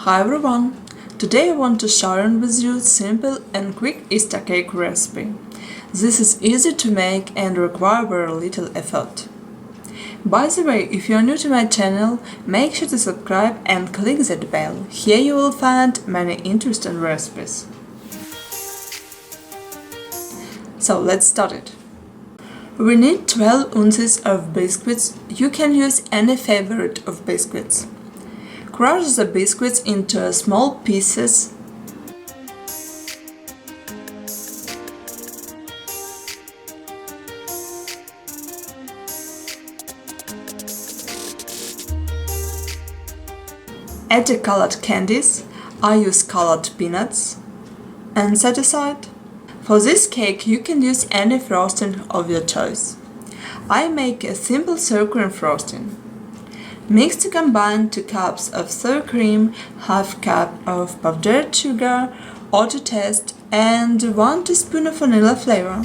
Hi everyone! Today I want to share with you simple and quick Easter cake recipe. This is easy to make and require very little effort. By the way, if you are new to my channel, make sure to subscribe and click that bell. Here you will find many interesting recipes. So let's start it. We need 12 ounces of biscuits. You can use any favorite of biscuits. Crush the biscuits into small pieces. Add the colored candies. I use colored peanuts. And set aside. For this cake you can use any frosting of your choice. I make a simple sour cream frosting. Mix to combine 2 cups of sour cream, half cup of powdered sugar, or to taste, and 1 teaspoon of vanilla flavor.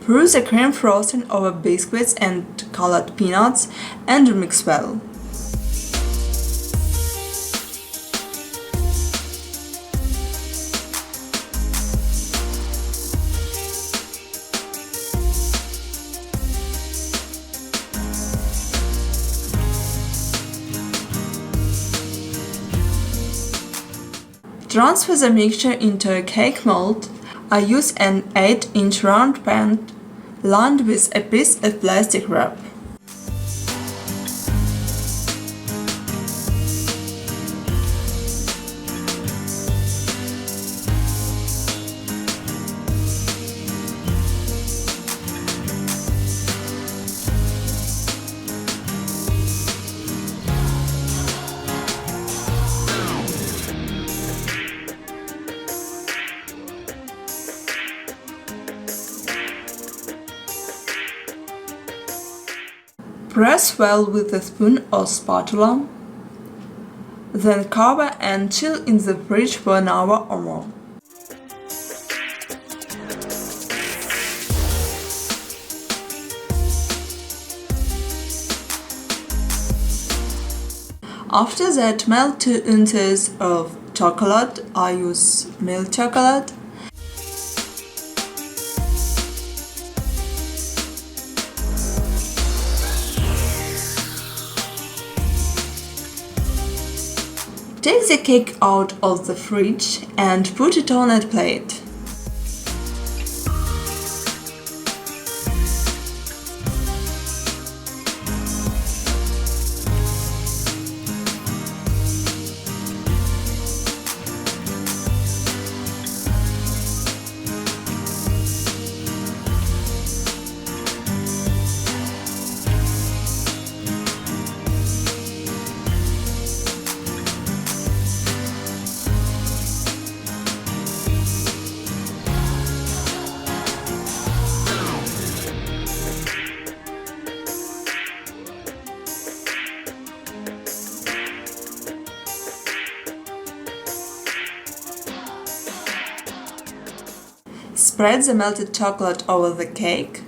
Pour the cream frosting over biscuits and colored peanuts and mix well. Transfer the mixture into a cake mold. I use an 8-inch round pan lined with a piece of plastic wrap. Press well with a spoon or spatula, then cover and chill in the fridge for an hour or more. After that, melt 2 ounces of chocolate. I use milk chocolate. Take the cake out of the fridge and put it on a plate. Spread the melted chocolate over the cake.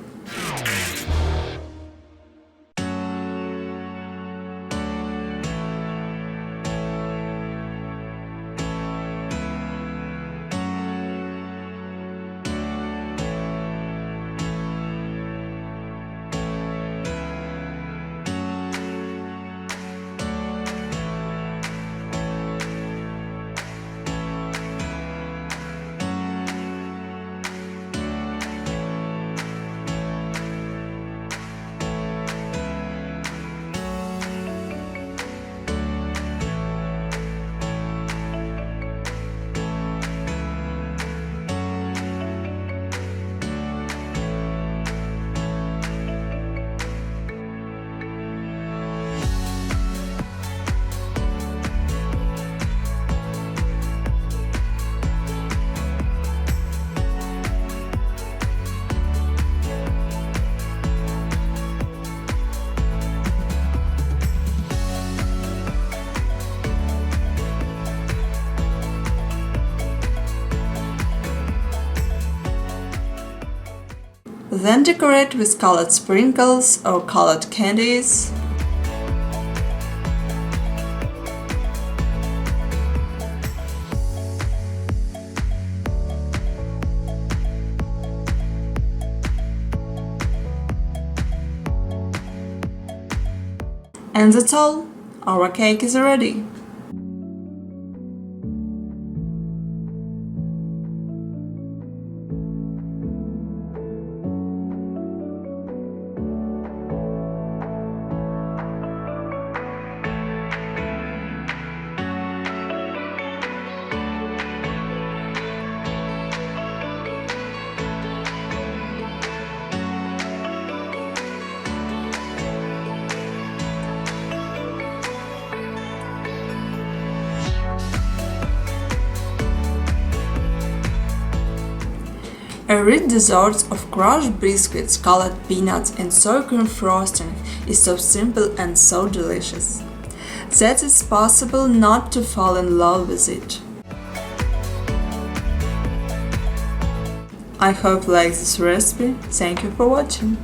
Then decorate with colored sprinkles or colored candies. And that's all, our cake is ready. A rich dessert of crushed biscuits, colored peanuts and sour cream frosting is so simple and so delicious that it's possible not to fall in love with it. I hope you like this recipe. Thank you for watching.